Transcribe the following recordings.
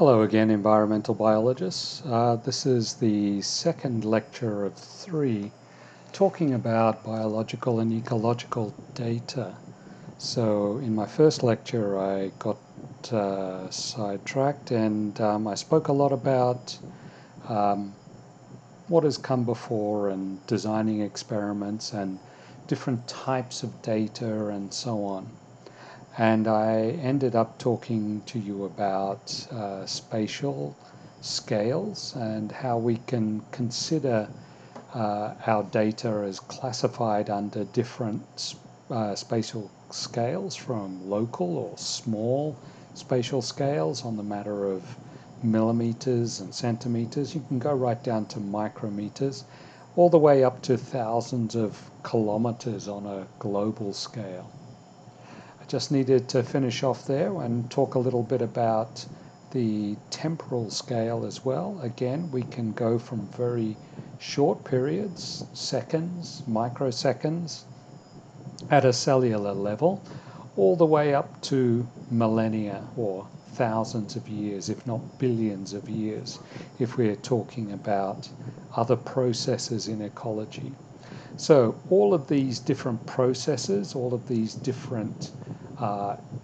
Hello again, environmental biologists. This is the second lecture of 3 talking about biological and ecological data. So in my first lecture I got sidetracked and I spoke a lot about what has come before and designing experiments and different types of data and so on. And I ended up talking to you about spatial scales and how we can consider our data as classified under different spatial scales, from local or small spatial scales on the matter of millimeters and centimeters. You can go right down to micrometers, all the way up to thousands of kilometers on a global scale. Just needed to finish off there and talk a little bit about the temporal scale as well. Again, we can go from very short periods, seconds, microseconds, at a cellular level, all the way up to millennia or thousands of years, if not billions of years, if we're talking about other processes in ecology. So all of these different processes, all of these different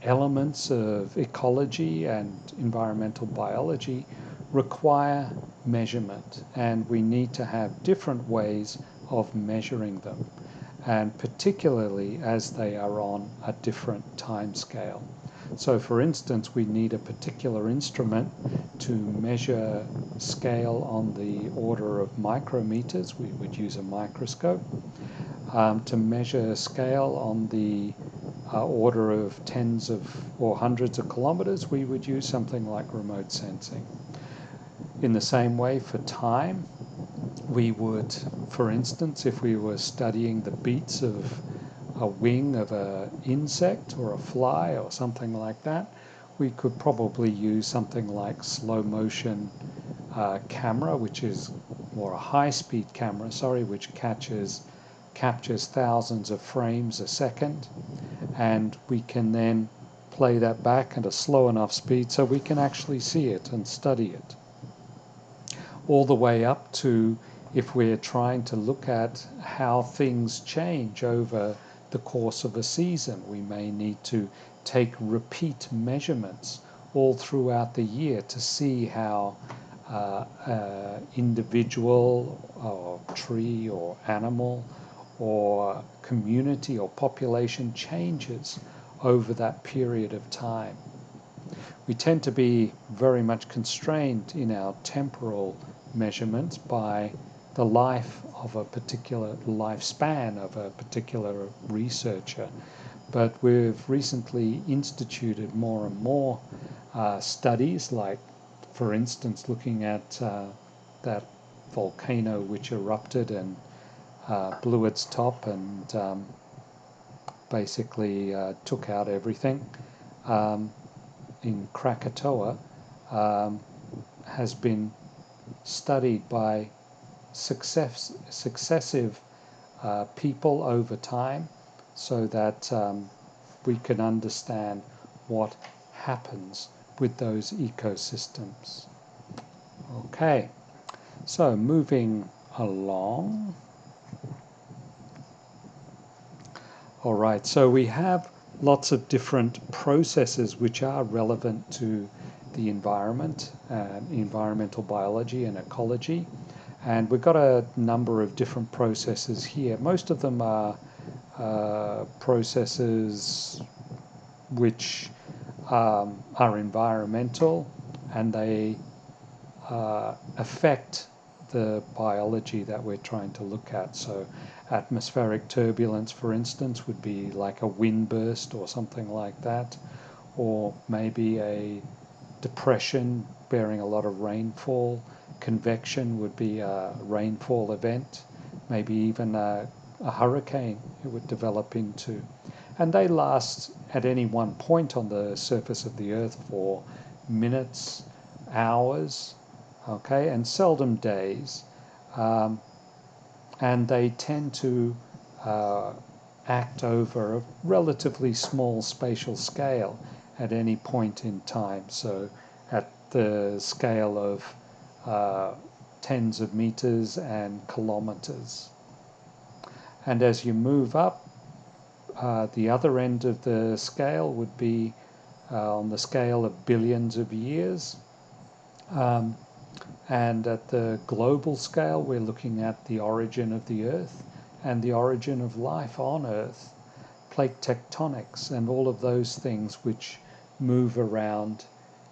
elements of ecology and environmental biology require measurement, and we need to have different ways of measuring them, and particularly as they are on a different time scale. So for instance, we need a particular instrument to measure scale on the order of micrometers. We would use a microscope. To measure scale on the order of tens of or hundreds of kilometers, we would use something like remote sensing. In the same way, for time, we would, for instance, if we were studying the beats of a wing of an insect or a fly or something like that, we could probably use something like slow motion camera, which is, or a high-speed camera, sorry, which captures thousands of frames a second, and we can then play that back at a slow enough speed so we can actually see it and study it. All the way up to, if we're trying to look at how things change over the course of a season, we may need to take repeat measurements all throughout the year to see how individual or tree or animal or community or population changes over that period of time. We tend to be very much constrained in our temporal measurements by the life of a particular lifespan of a particular researcher. But we've recently instituted more and more studies, like, for instance, looking at that volcano which erupted and blew its top and basically took out everything in Krakatoa, has been studied by successive people over time, so that we can understand what happens with those ecosystems. Okay, so moving along. All right, so we have lots of different processes which are relevant to the environment, environmental biology and ecology. And we've got a number of different processes here. Most of them are processes which are environmental, and they affect the biology that we're trying to look at. So atmospheric turbulence, for instance, would be like a wind burst or something like that, or maybe a depression bearing a lot of rainfall. Convection would be a rainfall event, maybe even a hurricane it would develop into. And they last at any one point on the surface of the earth for minutes, hours, okay, and seldom days. And they tend to act over a relatively small spatial scale at any point in time. So at the scale of tens of meters and kilometers. And as you move up, the other end of the scale would be on the scale of billions of years. And at the global scale, we're looking at the origin of the Earth and the origin of life on Earth, plate tectonics, and all of those things which move around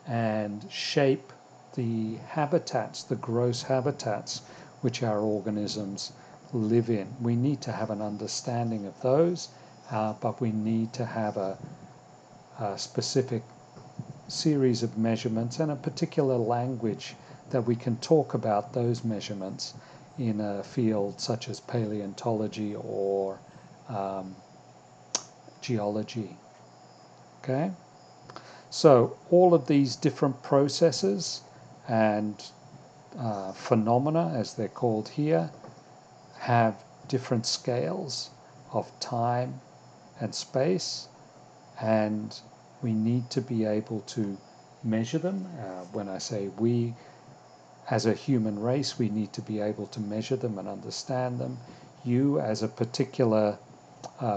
and shape the habitats, the gross habitats which our organisms live in. We need to have an understanding of those, but we need to have a specific series of measurements and a particular language that we can talk about those measurements in a field such as paleontology or geology. Okay? So all of these different processes and phenomena, as they're called here, have different scales of time and space, and we need to be able to measure them. When I say we, as a human race, we need to be able to measure them and understand them. You, as a particular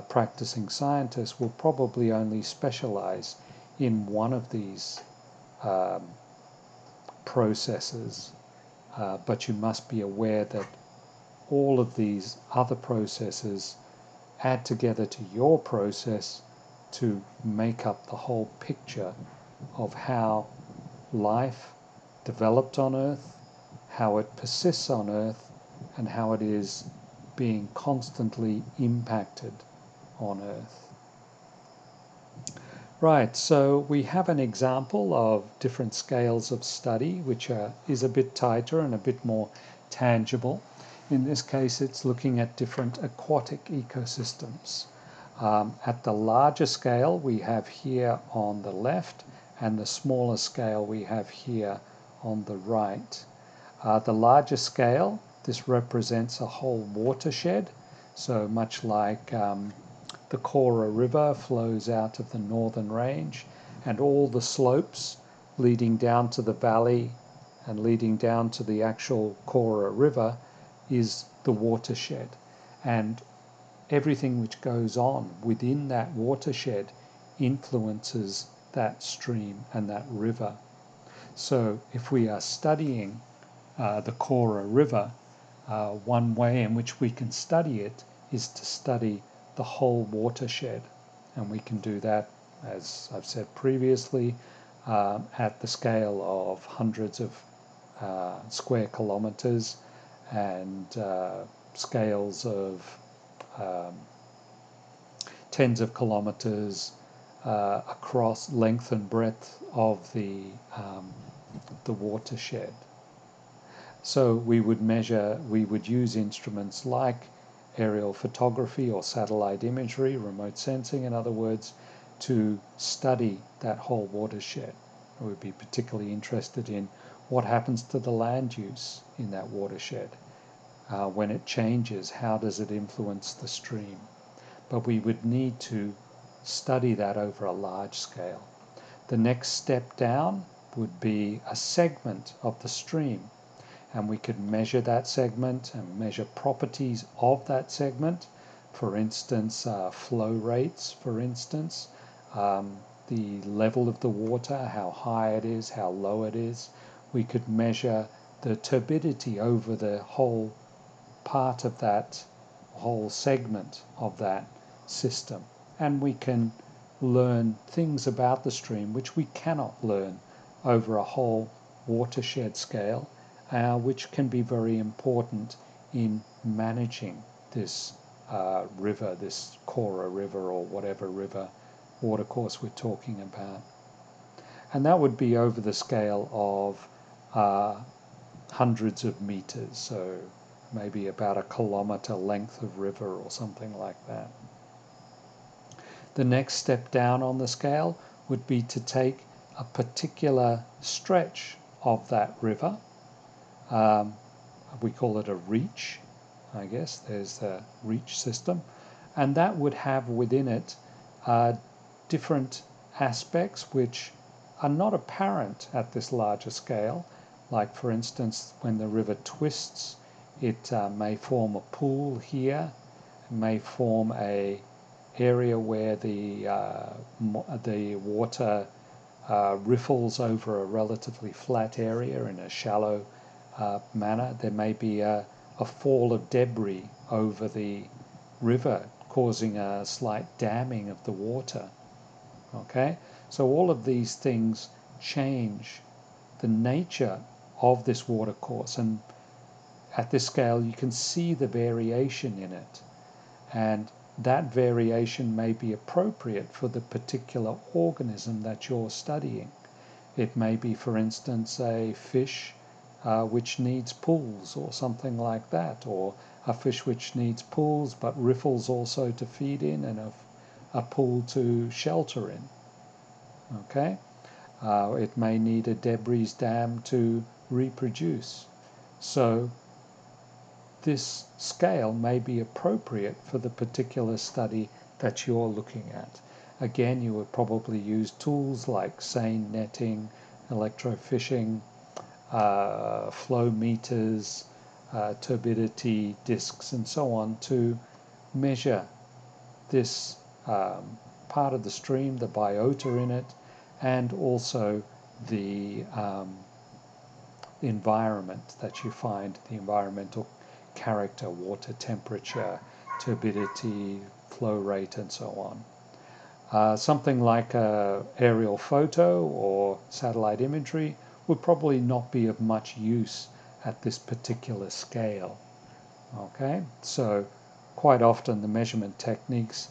practicing scientist, will probably only specialize in one of these processes, but you must be aware that all of these other processes add together to your process to make up the whole picture of how life developed on Earth, how it persists on Earth, and how it is being constantly impacted on Earth. Right, so we have an example of different scales of study, which is a bit tighter and a bit more tangible. In this case, it's looking at different aquatic ecosystems. At the larger scale, we have here on the left, and the smaller scale we have here on the right. The larger scale, this represents a whole watershed, so much like the Kora River flows out of the northern range, and all the slopes leading down to the valley and leading down to the actual Kora River is the watershed. And everything which goes on within that watershed influences that stream and that river. So if we are studying the Kora River, one way in which we can study it is to study the whole watershed. And we can do that, as I've said previously, at the scale of hundreds of square kilometers and scales of tens of kilometers across length and breadth of the watershed. So we would use instruments like aerial photography or satellite imagery, remote sensing, in other words, to study that whole watershed. We would be particularly interested in what happens to the land use in that watershed. When it changes, how does it influence the stream? But we would need to study that over a large scale. The next step down would be a segment of the stream, and we could measure that segment and measure properties of that segment. For instance, flow rates, for instance, the level of the water, how high it is, how low it is. We could measure the turbidity over the whole part of that whole segment of that system. And we can learn things about the stream which we cannot learn over a whole watershed scale, which can be very important in managing this river, this Kora River or whatever river watercourse we're talking about. And that would be over the scale of hundreds of meters, so maybe about a kilometer length of river or something like that. The next step down on the scale would be to take a particular stretch of that river. We call it a reach, I guess. There's the reach system. And that would have within it different aspects which are not apparent at this larger scale. Like, for instance, when the river twists, it may form a pool here, it may form a area where the water riffles over a relatively flat area in a shallow manner. There may be a fall of debris over the river, causing a slight damming of the water. Okay, so all of these things change the nature of this water course, and at this scale you can see the variation in it, and that variation may be appropriate for the particular organism that you're studying. It may be, for instance, a fish which needs pools or something like that, or a fish which needs pools but riffles also to feed in, and a pool to shelter in. Okay, it may need a debris dam to reproduce. So this scale may be appropriate for the particular study that you're looking at. Again, you would probably use tools like seine netting, electrofishing, flow meters, turbidity discs, and so on to measure this part of the stream, the biota in it, and also the environment that you find, the environmental character, water temperature, turbidity, flow rate, and so on. Something like an aerial photo or satellite imagery would probably not be of much use at this particular scale. Okay, so quite often the measurement techniques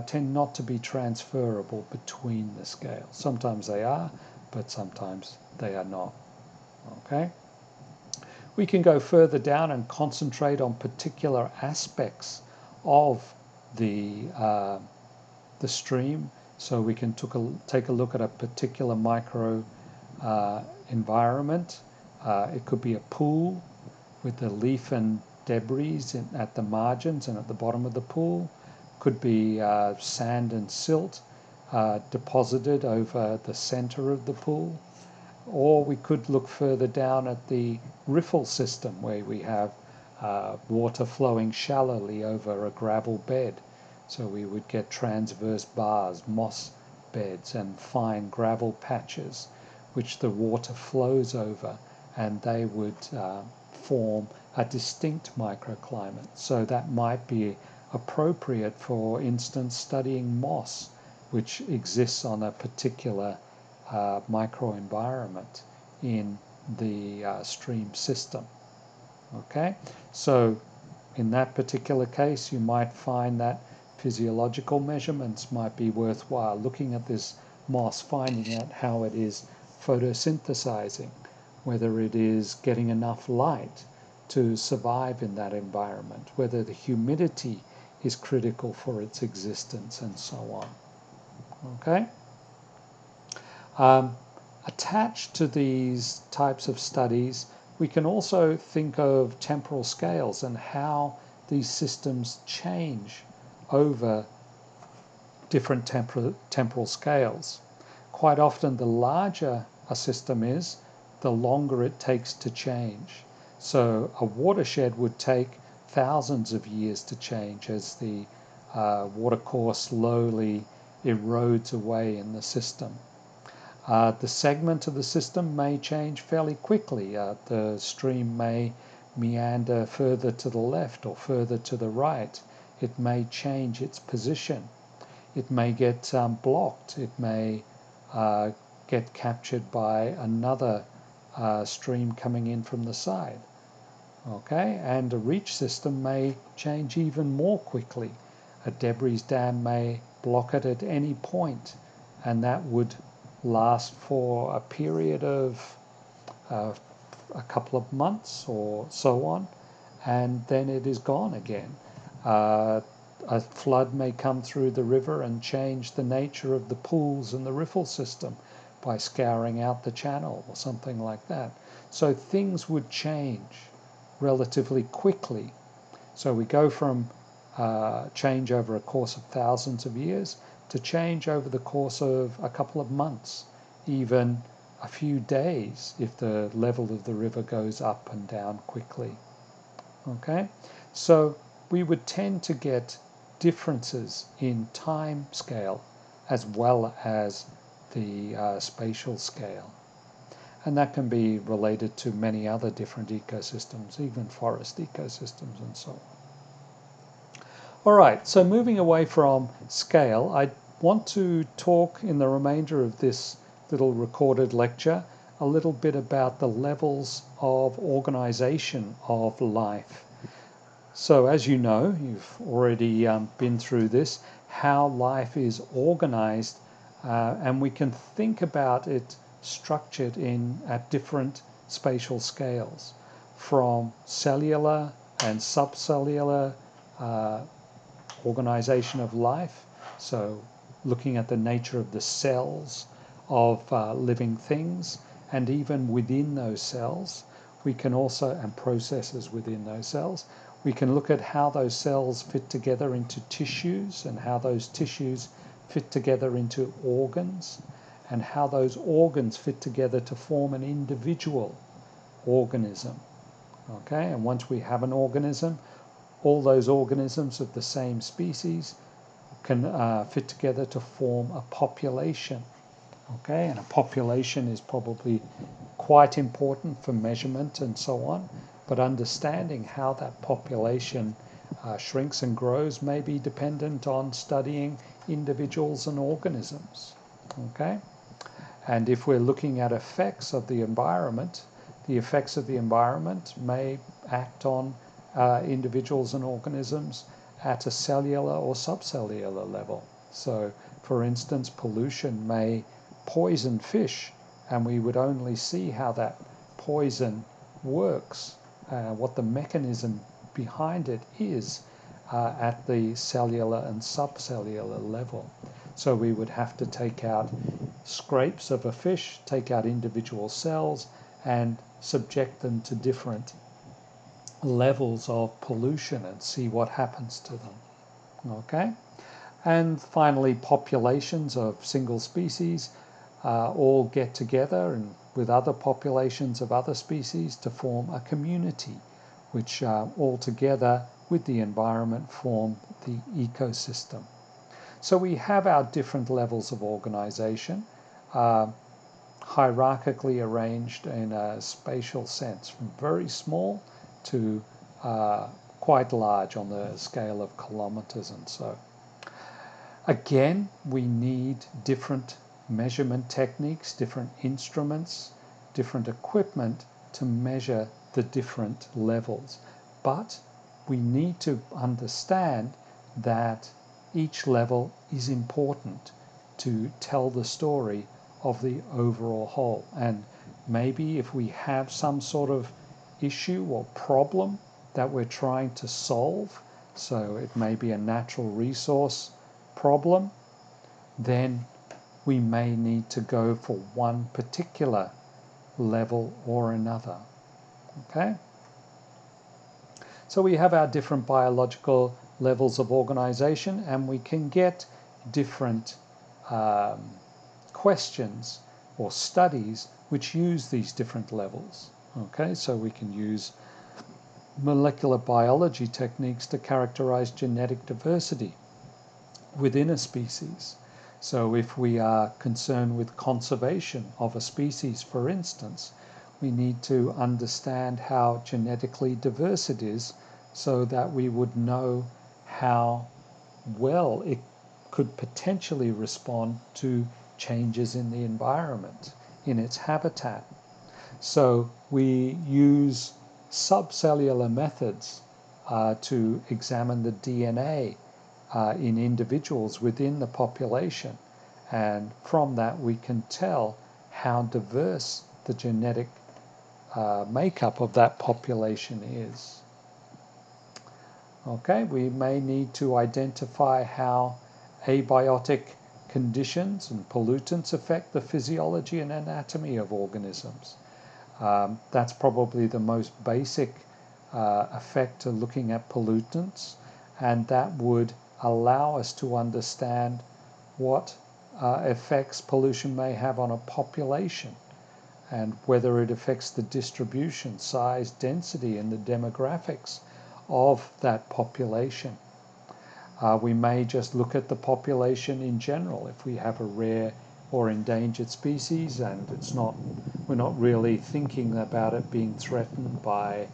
tend not to be transferable between the scales. Sometimes they are, but sometimes they are not. Okay, we can go further down and concentrate on particular aspects of the stream. So we can take a look at a particular micro environment. It could be a pool with the leaf and debris at the margins and at the bottom of the pool. Could be sand and silt deposited over the center of the pool. Or we could look further down at the riffle system, where we have water flowing shallowly over a gravel bed. So we would get transverse bars, moss beds, and fine gravel patches, which the water flows over, and they would form a distinct microclimate. So that might be appropriate, for instance, studying moss, which exists on a particular microenvironment in the stream system. Okay, so in that particular case, you might find that physiological measurements might be worthwhile. Looking at this moss, finding out how it is photosynthesizing, whether it is getting enough light to survive in that environment, whether the humidity is critical for its existence, and so on. Okay? Attached to these types of studies, we can also think of temporal scales and how these systems change over different temporal scales. Quite often, the larger a system is, the longer it takes to change. So a watershed would take thousands of years to change as the watercourse slowly erodes away in the system. The segment of the system may change fairly quickly. The stream may meander further to the left or further to the right. It may change its position. It may get blocked. It may get captured by another stream coming in from the side. Okay, and a reach system may change even more quickly. A debris dam may block it at any point, and that would last for a period of a couple of months or so on, and then it is gone again. A flood may come through the river and change the nature of the pools and the riffle system by scouring out the channel or something like that. So things would change relatively quickly. So we go from change over a course of thousands of years to change over the course of a couple of months even a few days if the level of the river goes up and down quickly. Okay, so we would tend to get differences in time scale as well as the spatial scale. And that can be related to many other different ecosystems, even forest ecosystems and so on. All right, so moving away from scale, I want to talk in the remainder of this little recorded lecture a little bit about the levels of organization of life. So as you know, you've already been through this, how life is organized, and we can think about it structured at different spatial scales, from cellular and subcellular organization of life, so looking at the nature of the cells of living things, and even within those cells, we can also, and processes within those cells, we can look at how those cells fit together into tissues and how those tissues fit together into organs and how those organs fit together to form an individual organism. Okay, and once we have an organism, all those organisms of the same species can fit together to form a population. Okay, and a population is probably quite important for measurement and so on, but understanding how that population shrinks and grows may be dependent on studying individuals and organisms. Okay, and if we're looking at effects of the environment, the effects of the environment may act on individuals and organisms at a cellular or subcellular level. So, for instance, pollution may poison fish, and we would only see how that poison works, what the mechanism behind it is at the cellular and subcellular level. So we would have to take out scrapes of a fish, take out individual cells, and subject them to different levels of pollution and see what happens to them. Okay? And finally, populations of single species all get together and with other populations of other species to form a community, which all together with the environment form the ecosystem. So we have our different levels of organization, hierarchically arranged in a spatial sense, from very small to quite large on the scale of kilometers and so. Again, we need different measurement techniques, different instruments, different equipment to measure the different levels. But we need to understand that each level is important to tell the story of the overall whole. And maybe if we have some sort of issue or problem that we're trying to solve, so it may be a natural resource problem, then we may need to go for one particular level or another. Okay? So we have our different biological levels of organization, and we can get different questions or studies which use these different levels. Okay, so we can use molecular biology techniques to characterize genetic diversity within a species. So if we are concerned with conservation of a species, for instance, we need to understand how genetically diverse it is so that we would know how well it could potentially respond to changes in the environment, in its habitat. So we use subcellular methods to examine the DNA in individuals within the population. And from that we can tell how diverse the genetic makeup of that population is. Okay, we may need to identify how abiotic conditions and pollutants affect the physiology and anatomy of organisms. That's probably the most basic effect of looking at pollutants, and that would allow us to understand what effects pollution may have on a population, and whether it affects the distribution, size, density, and the demographics of that population. We may just look at the population in general. If we have a rare or endangered species and we're not really thinking about it being threatened by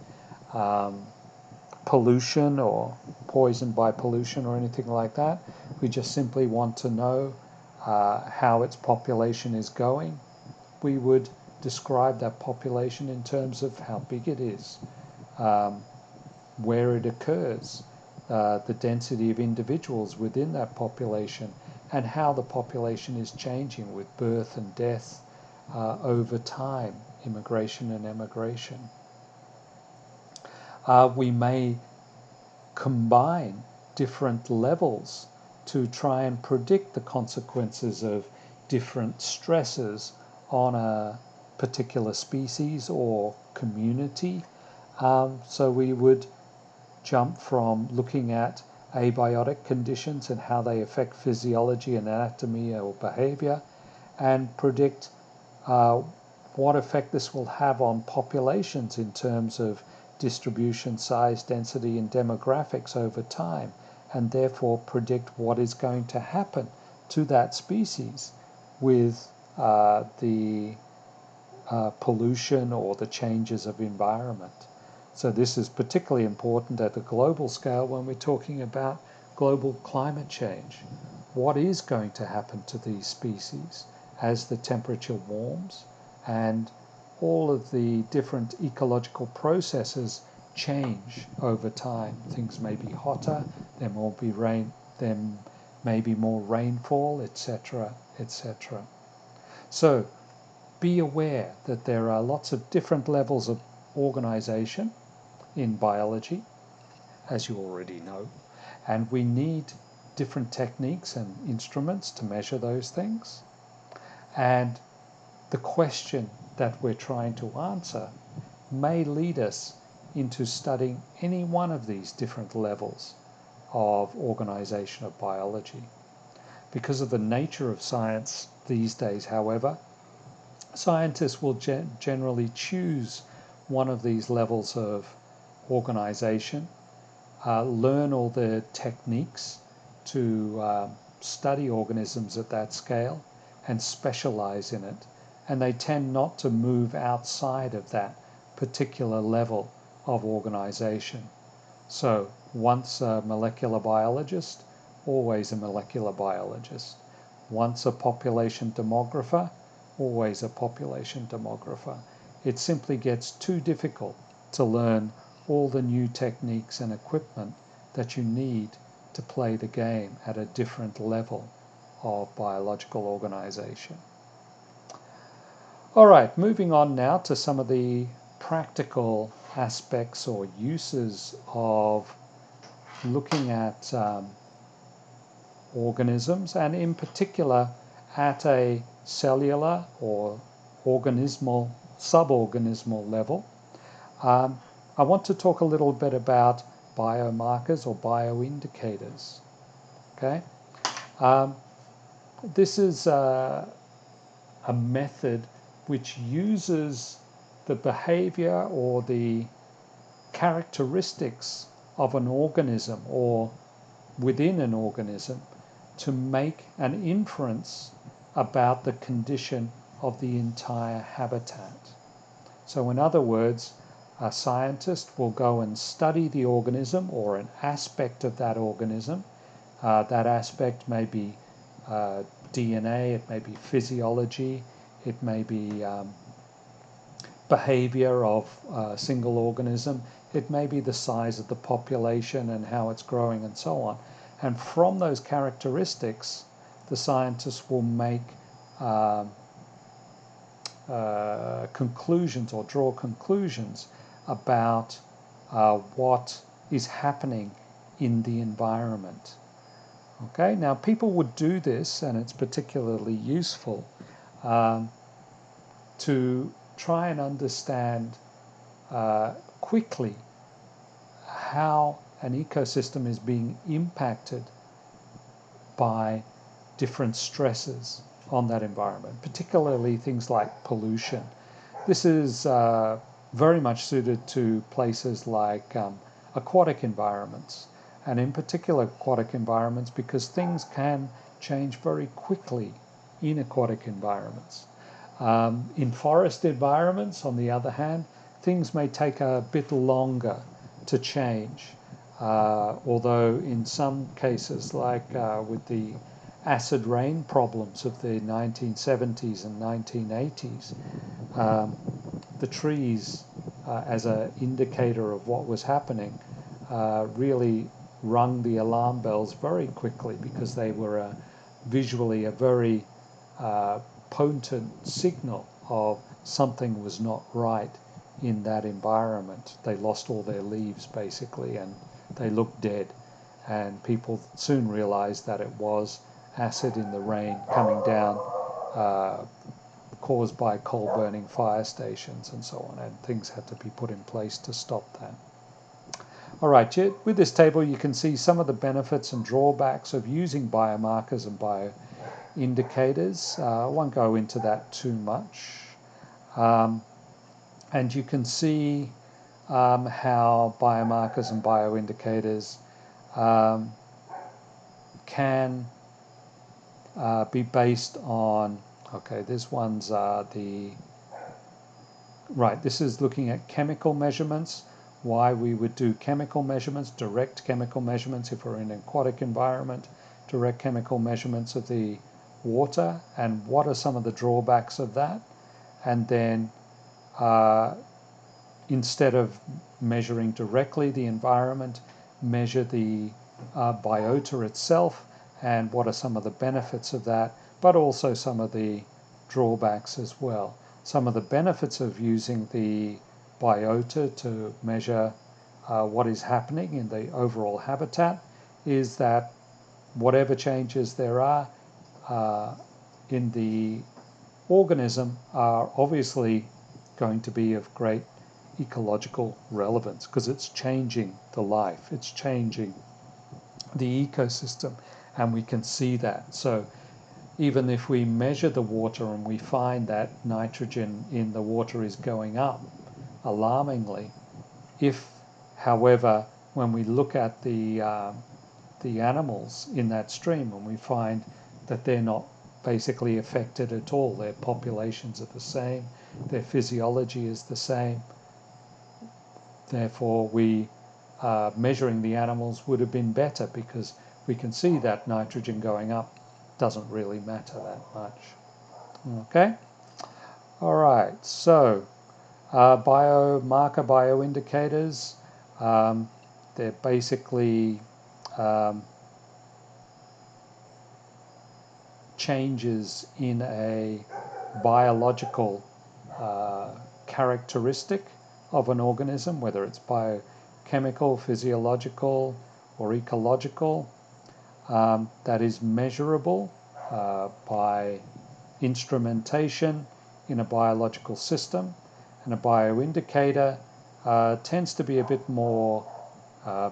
pollution or poisoned by pollution or anything like that. We just simply want to know how its population is going. We would describe that population in terms of how big it is, where it occurs, the density of individuals within that population, and how the population is changing with birth and death over time, immigration and emigration. We may combine different levels to try and predict the consequences of different stresses on a particular species or community. So we would jump from looking at abiotic conditions and how they affect physiology, anatomy, or behavior, and predict what effect this will have on populations in terms of distribution, size, density, and demographics over time, and therefore predict what is going to happen to that species with the pollution or the changes of environment. So this is particularly important at the global scale when we're talking about global climate change. What is going to happen to these species as the temperature warms and all of the different ecological processes change over time? Things may be hotter, there will be rain, there may be more rainfall, etc., etc. So be aware that there are lots of different levels of organization in biology, as you already know, and we need different techniques and instruments to measure those things. And the question that we're trying to answer may lead us into studying any one of these different levels of organization of biology. Because of the nature of science these days, however, scientists will generally choose one of these levels of organization, learn all the techniques to study organisms at that scale and specialize in it. And they tend not to move outside of that particular level of organization. So once a molecular biologist, always a molecular biologist. Once a population demographer, always a population demographer. It simply gets too difficult to learn all the new techniques and equipment that you need to play the game at a different level of biological organization. All right, moving on now to some of the practical aspects or uses of looking at organisms, and in particular at a cellular or organismal, suborganismal level. I want to talk a little bit about biomarkers or bioindicators. Okay, this is a method which uses the behavior or the characteristics of an organism or within an organism to make an inference about the condition of the entire habitat. So in other words, a scientist will go and study the organism or an aspect of that organism. That aspect may be DNA, it may be physiology, it may be behavior of a single organism, it may be the size of the population and how it's growing and so on. And from those characteristics, the scientists will make conclusions or draw conclusions about what is happening in the environment. Okay, now people would do this, and it's particularly useful to try and understand quickly how an ecosystem is being impacted by different stresses on that environment, particularly things like pollution. This is very much suited to places like aquatic environments, and in particular aquatic environments because things can change very quickly in aquatic environments. In forest environments, on the other hand, things may take a bit longer to change, although in some cases, like with the acid rain problems of the 1970s and 1980s, the trees, as an indicator of what was happening, really rung the alarm bells very quickly because they were visually a very potent signal of something was not right in that environment. They lost all their leaves basically and they looked dead, and people soon realized that it was acid in the rain coming down, caused by coal burning fire stations and so on, and things had to be put in place to stop that. All right, with this table you can see some of the benefits and drawbacks of using biomarkers and bioindicators. I won't go into that too much. And you can see how biomarkers and bioindicators can be based on, okay, this one's this is looking at chemical measurements, why we would do chemical measurements, direct chemical measurements if we're in an aquatic environment, direct chemical measurements of the water, and what are some of the drawbacks of that. And then instead of measuring directly the environment, measure the biota itself and what are some of the benefits of that, but also some of the drawbacks as well. Some of the benefits of using the biota to measure what is happening in the overall habitat is that whatever changes there are in the organism are obviously going to be of great ecological relevance because it's changing the life, it's changing the ecosystem, and we can see that. So even if we measure the water and we find that nitrogen in the water is going up alarmingly, if, however, when we look at the animals in that stream and we find that they're not basically affected at all, their populations are the same, their physiology is the same, therefore we measuring the animals would have been better because we can see that nitrogen going up doesn't really matter that much. Okay? All right, so biomarker bioindicators, they're basically changes in a biological characteristic of an organism, whether it's biochemical, physiological, or ecological, that is measurable by instrumentation in a biological system. And a bioindicator tends to be a bit more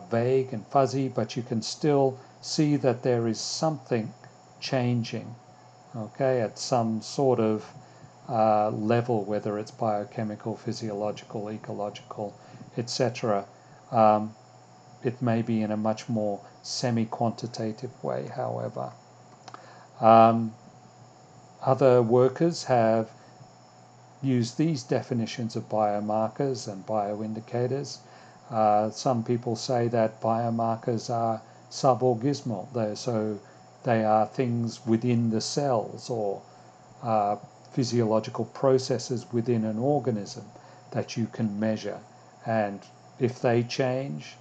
vague and fuzzy, but you can still see that there is something changing, okay, at some sort of level, whether it's biochemical, physiological, ecological, etc. It may be in a much more semi-quantitative way, however. Other workers have used these definitions of biomarkers and bioindicators. Some people say that biomarkers are suborganismal, so they are things within the cells or physiological processes within an organism that you can measure, and if they change,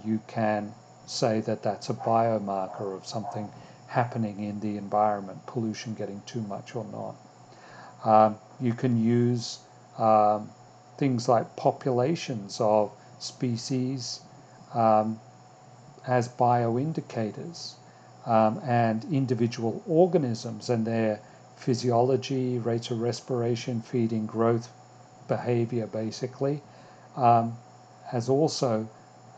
you can say that that's a biomarker of something happening in the environment, pollution getting too much or not. You can use things like populations of species as bioindicators, and individual organisms and their physiology, rates of respiration, feeding, growth, behavior basically, as also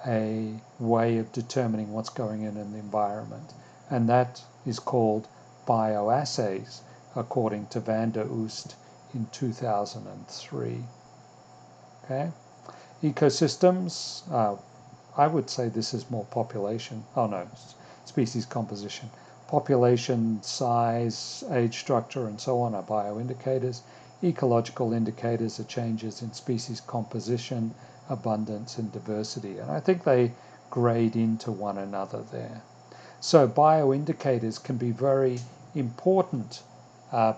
a way of determining what's going on in the environment. And that is called bioassays, according to Van der Oost in 2003. Okay, ecosystems. I would say this is more population. Oh no, species composition. Population size, age structure, and so on are bioindicators. Ecological indicators are changes in species composition, abundance, and diversity. And I think they grade into one another there. So bioindicators can be very important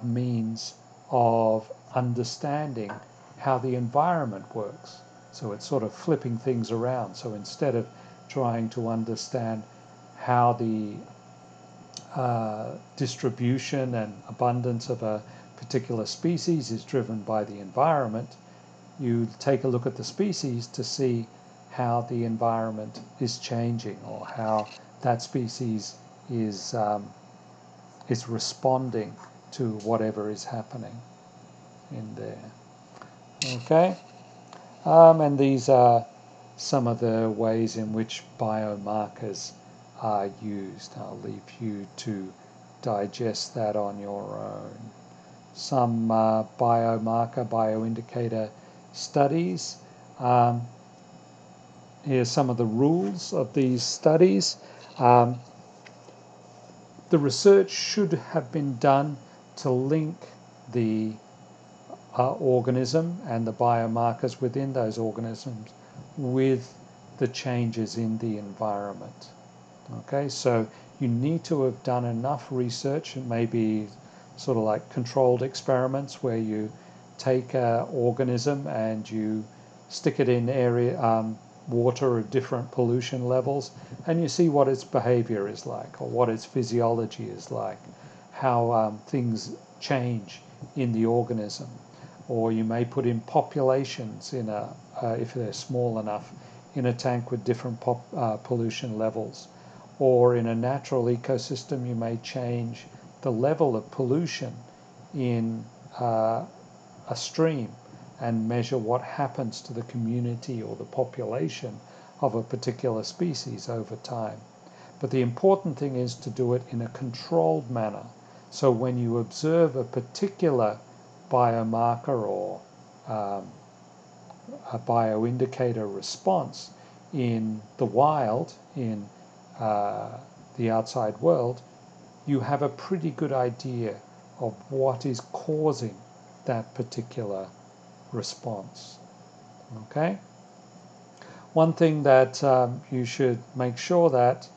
means of understanding how the environment works. So it's sort of flipping things around. So instead of trying to understand how the distribution and abundance of a particular species is driven by the environment, you take a look at the species to see how the environment is changing or how that species is responding to whatever is happening in there. Okay, and these are some of the ways in which biomarkers are used. I'll leave you to digest that on your own. Some bioindicator studies. Here's some of the rules of these studies. The research should have been done to link the organism and the biomarkers within those organisms with the changes in the environment. Okay, so you need to have done enough research. It may be sort of like controlled experiments where you take an organism and you stick it in water of different pollution levels, and you see what its behavior is like or what its physiology is like, how things change in the organism. Or you may put in populations in if they're small enough, in a tank with different pollution levels. Or in a natural ecosystem, you may change the level of pollution in a stream and measure what happens to the community or the population of a particular species over time. But the important thing is to do it in a controlled manner. So when you observe a particular biomarker or a bioindicator response in the wild, in the outside world, you have a pretty good idea of what is causing that particular response. Okay? One thing that you should make sure that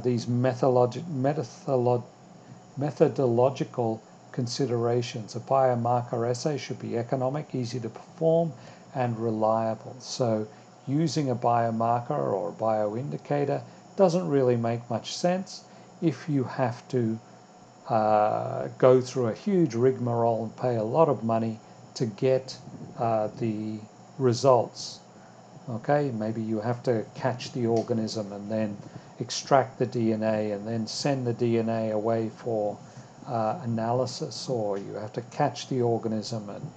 these methodological considerations. A biomarker assay should be economic, easy to perform, and reliable. So using a biomarker or a bioindicator doesn't really make much sense if you have to go through a huge rigmarole and pay a lot of money to get the results. Okay, maybe you have to catch the organism and then extract the DNA and then send the DNA away for analysis, or you have to catch the organism and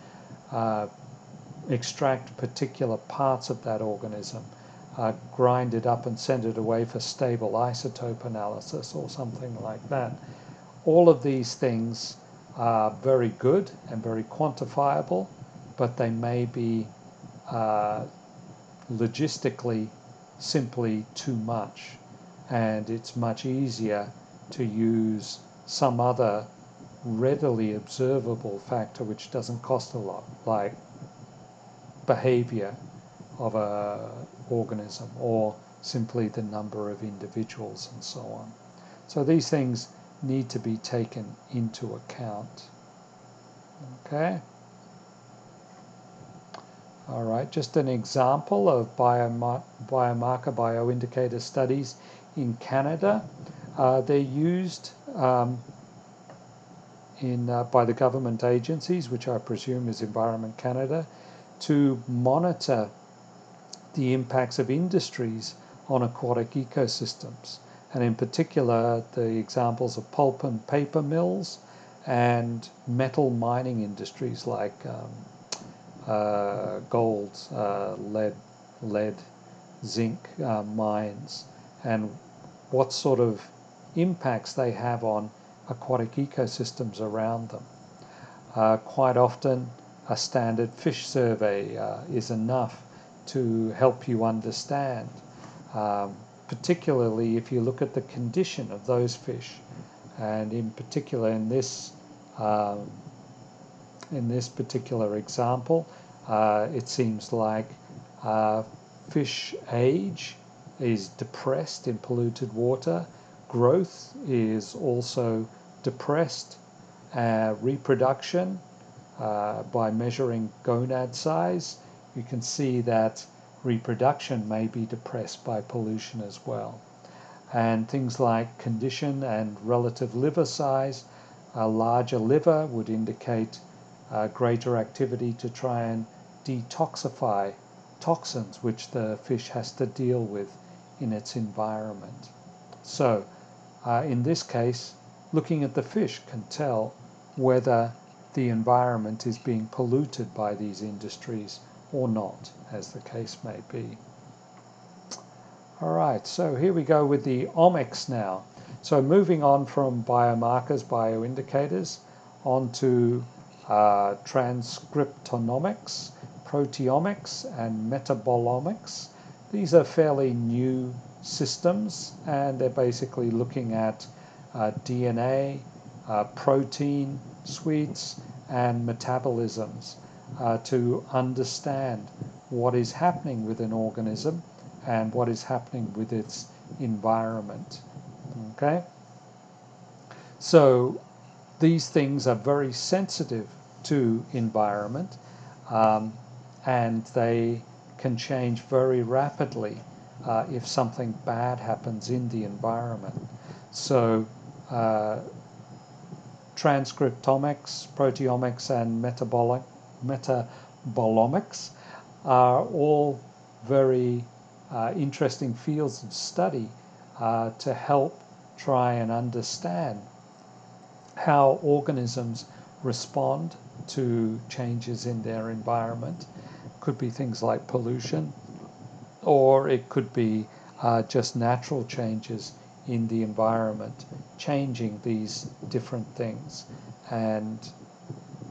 extract particular parts of that organism, grind it up and send it away for stable isotope analysis or something like that. All of these things are very good and very quantifiable, but they may be logistically simply too much, and it's much easier to use some other readily observable factor which doesn't cost a lot, like behavior of an organism or simply the number of individuals and so on. So these things need to be taken into account. Okay. All right, just an example of biomarker bioindicator studies in Canada. They're used by the government agencies, which I presume is Environment Canada, to monitor the impacts of industries on aquatic ecosystems. And in particular, the examples of pulp and paper mills and metal mining industries like gold, lead, zinc mines, and what sort of impacts they have on aquatic ecosystems around them. Quite often, a standard fish survey is enough to help you understand, particularly if you look at the condition of those fish. And in particular, in this particular example, it seems like fish age is depressed in polluted water. Growth is also depressed. Reproduction, by measuring gonad size, you can see that reproduction may be depressed by pollution as well. And things like condition and relative liver size, a larger liver would indicate greater activity to try and detoxify toxins which the fish has to deal with in its environment. So, in this case, looking at the fish can tell whether the environment is being polluted by these industries or not, as the case may be. All right, so here we go with the omics now. So moving on from biomarkers, bioindicators, onto transcriptomics, proteomics, and metabolomics. These are fairly new systems, and they're basically looking at DNA, protein suites, and metabolisms to understand what is happening with an organism and what is happening with its environment. Okay? So these things are very sensitive to environment, and they can change very rapidly if something bad happens in the environment. So transcriptomics, proteomics, and metabolomics are all very interesting fields of study to help try and understand how organisms respond to changes in their environment. Could be things like pollution, or it could be just natural changes in the environment, changing these different things. And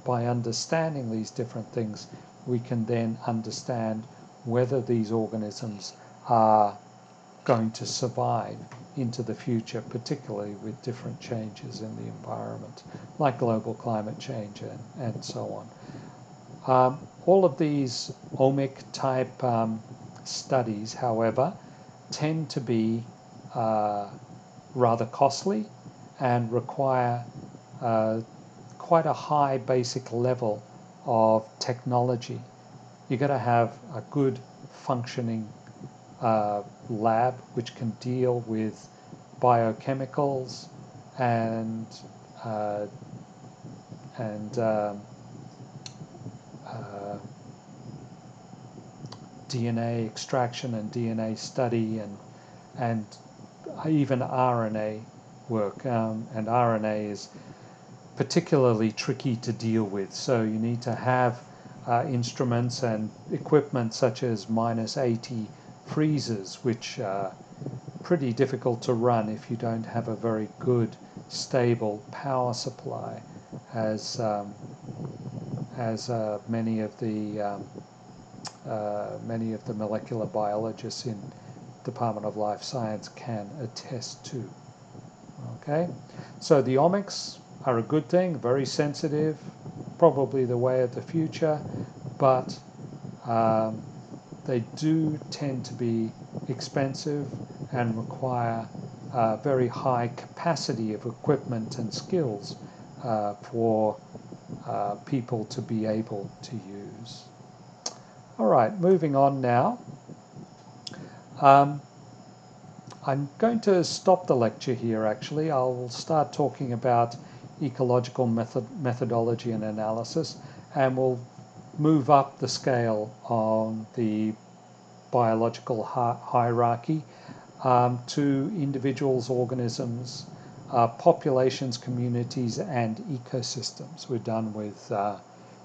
by understanding these different things, we can then understand whether these organisms are going to survive into the future, particularly with different changes in the environment, like global climate change and so on. All of these omic type studies, however, tend to be rather costly and require quite a high basic level of technology. You've got to have a good functioning lab which can deal with biochemicals and DNA extraction and DNA study and even RNA work. And RNA is particularly tricky to deal with. So you need to have instruments and equipment such as -80 freezers, which are pretty difficult to run if you don't have a very good, stable power supply, as many of the molecular biologists in Department of Life Science can attest to. Okay, so the omics are a good thing, very sensitive, probably the way of the future, but they do tend to be expensive and require very high capacity of equipment and skills for people to be able to use. All right, moving on now. I'm going to stop the lecture here, actually. I'll start talking about ecological methodology and analysis, and we'll move up the scale on the biological hierarchy to individuals, organisms, populations, communities, and ecosystems. We're done with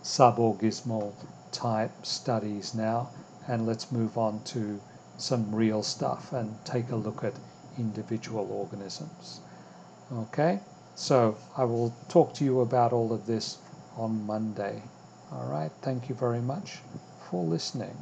suborganismal type studies now, and let's move on to some real stuff and take a look at individual organisms. Okay, So I will talk to you about all of this on Monday. All right. Thank you very much for listening.